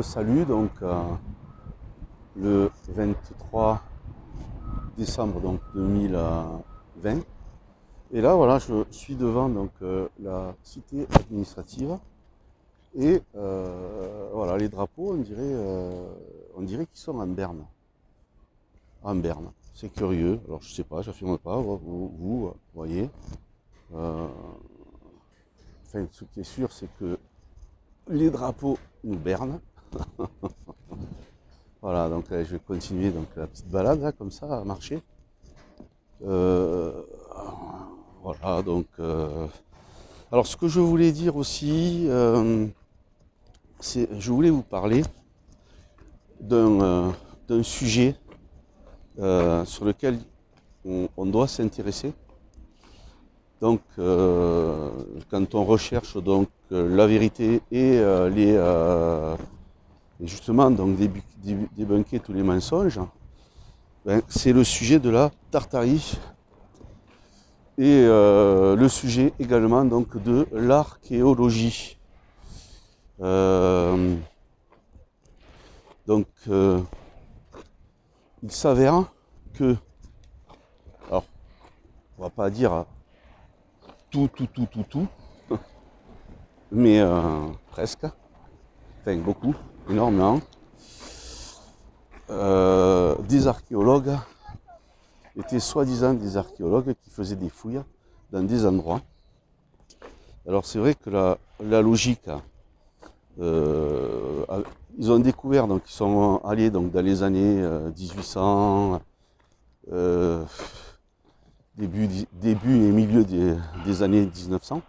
Salut, donc le 23 décembre donc, 2020. Et là, voilà, je suis devant donc, la cité administrative. Et voilà, les drapeaux, on dirait qu'ils sont en berne. En berne. C'est curieux. Alors, je sais pas, j'affirme pas. Vous voyez. Euh, enfin, ce qui est sûr, c'est que les drapeaux nous bernent. Voilà, donc je vais continuer donc, la petite balade, là, comme ça, à marcher. Euh, voilà, donc... alors, ce que je voulais dire aussi, c'est je voulais vous parler d'un sujet sur lequel on doit s'intéresser. Donc, quand on recherche donc, la vérité et et justement donc débunker tous les mensonges, ben, c'est le sujet de la Tartarie et le sujet également donc de l'archéologie. Donc il s'avère que, alors on va pas dire tout, mais presque, enfin beaucoup, énormément, des archéologues étaient soi-disant des archéologues qui faisaient des fouilles dans des endroits. Alors c'est vrai que la logique, ils ont découvert, donc ils sont allés donc, dans les années 1800, début et milieu des années 1900,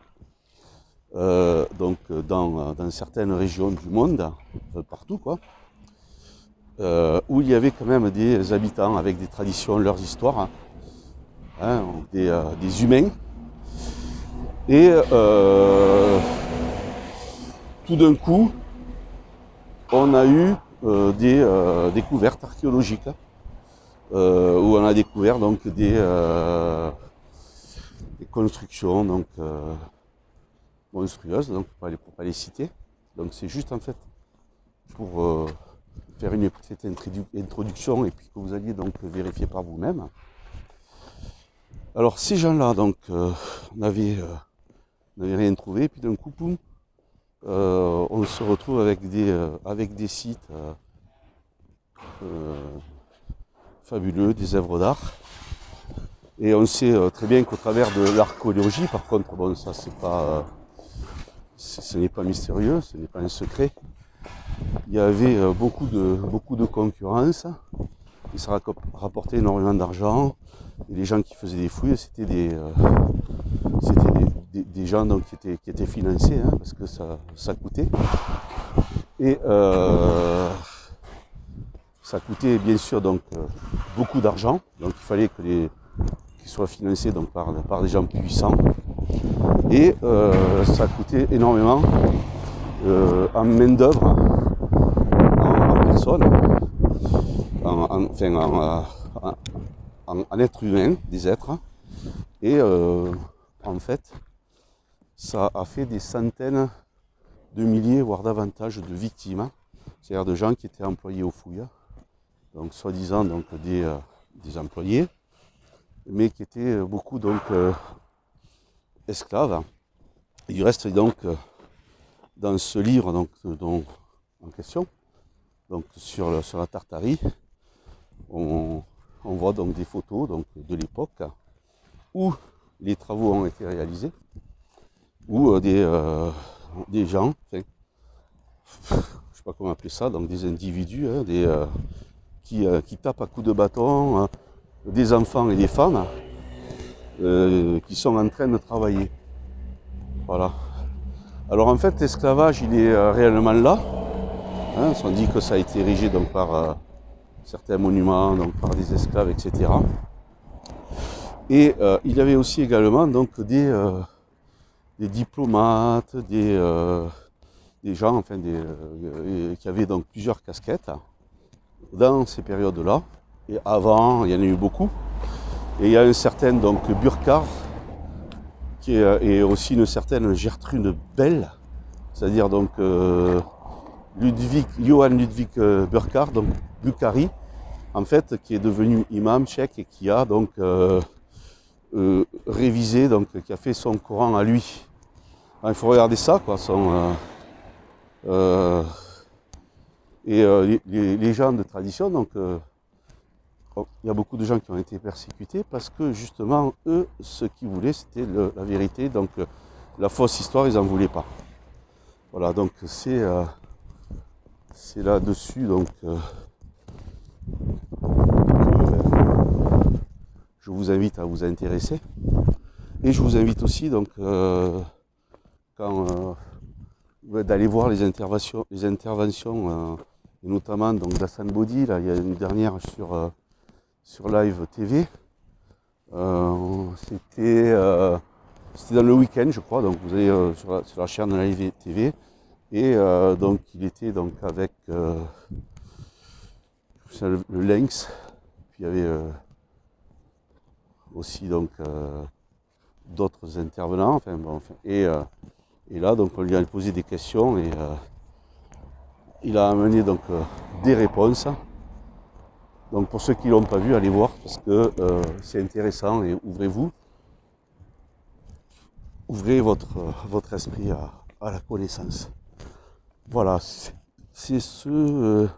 donc dans certaines régions du monde, partout quoi, où il y avait quand même des habitants avec des traditions, leurs histoires, hein, des humains. Et tout d'un coup, on a eu des découvertes archéologiques où on a découvert donc des constructions donc monstrueuses, donc pour pas les citer. Donc c'est juste en fait pour faire une petite introduction et puis que vous alliez donc vérifier par vous-même. Alors ces gens-là donc n'avaient rien trouvé, et puis d'un coup, poum, on se retrouve avec des sites fabuleux, des œuvres d'art. Et on sait très bien qu'au travers de l'archéologie, par contre, bon, ça c'est pas, ce n'est pas mystérieux, ce n'est pas un secret. Il y avait beaucoup de concurrence, et ça rapportait énormément d'argent. Et les gens qui faisaient des fouilles, c'était des gens donc, qui étaient financés, hein, parce que ça coûtait. Et ça coûtait bien sûr donc, beaucoup d'argent, donc il fallait qu'ils soient financés donc, par des gens puissants. Et ça coûtait énormément en main-d'œuvre, en personne, en être humain, des êtres. Et en fait, ça a fait des centaines de milliers, voire davantage de victimes, c'est-à-dire de gens qui étaient employés aux fouilles, donc soi-disant donc des employés, mais qui étaient beaucoup donc esclaves. Il reste donc dans ce livre donc, en question, donc sur la Tartarie, on voit donc des photos donc, de l'époque où les travaux ont été réalisés, où des gens, enfin, je ne sais pas comment appeler ça, donc des individus, hein, qui tapent à coups de bâton des enfants et des femmes qui sont en train de travailler. Voilà. Alors en fait, l'esclavage, il est réellement là. Hein, on dit que ça a été érigé donc, par certains monuments, donc, par des esclaves, etc. Et il y avait aussi également donc, des diplomates, des gens enfin, qui avaient donc, plusieurs casquettes dans ces périodes-là. Et avant, il y en a eu beaucoup. Et il y a un certain donc, Burckhardt, et aussi une certaine Gertrude Bell, c'est-à-dire donc Johann Ludwig Burckhardt, donc Bukhari, en fait, qui est devenu imam tchèque et qui a donc révisé, donc qui a fait son Coran à lui. Alors, il faut regarder ça, quoi. Les gens de tradition, donc il y a beaucoup de gens qui ont été persécutés parce que justement, eux, ce qu'ils voulaient, c'était la vérité. Donc la fausse histoire, ils n'en voulaient pas. Voilà, donc c'est là-dessus donc que je vous invite à vous intéresser. Et je vous invite aussi donc d'aller voir les interventions et notamment donc d'Hassan Bodi. Là, il y a une dernière sur Live TV. C'était dans le week-end, je crois. Donc vous allez sur la chaîne Live TV. Et donc il était donc avec le Lynx. Puis il y avait aussi donc d'autres intervenants. Et là donc on lui a posé des questions et il a amené donc des réponses. Donc pour ceux qui ne l'ont pas vu, allez voir parce que c'est intéressant et ouvrez votre esprit à la connaissance. Voilà, c'est ce que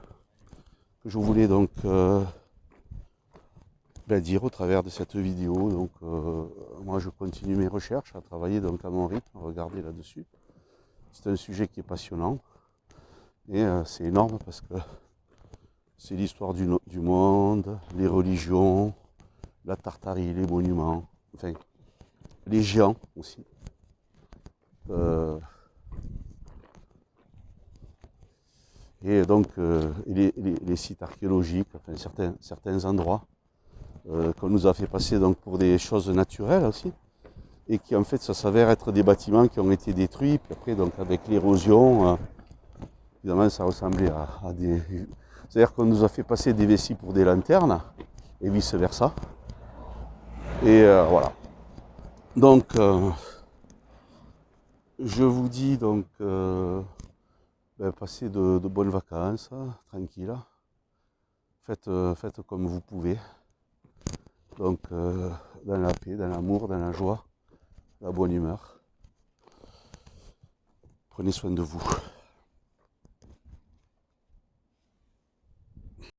je voulais donc dire au travers de cette vidéo. Donc moi je continue mes recherches, à travailler donc à mon rythme, à regarder là-dessus. C'est un sujet qui est passionnant et c'est énorme parce que c'est l'histoire du monde, les religions, la Tartarie, les monuments, enfin les géants aussi. Et donc les sites archéologiques, enfin certains endroits qu'on nous a fait passer donc pour des choses naturelles aussi, et qui en fait ça s'avère être des bâtiments qui ont été détruits, puis après donc avec l'érosion, évidemment ça ressemblait à des... C'est-à-dire qu'on nous a fait passer des vessies pour des lanternes, et vice versa. Et voilà. Donc je vous dis donc passez de bonnes vacances, tranquille. Faites comme vous pouvez. Donc dans la paix, dans l'amour, dans la joie, la bonne humeur. Prenez soin de vous.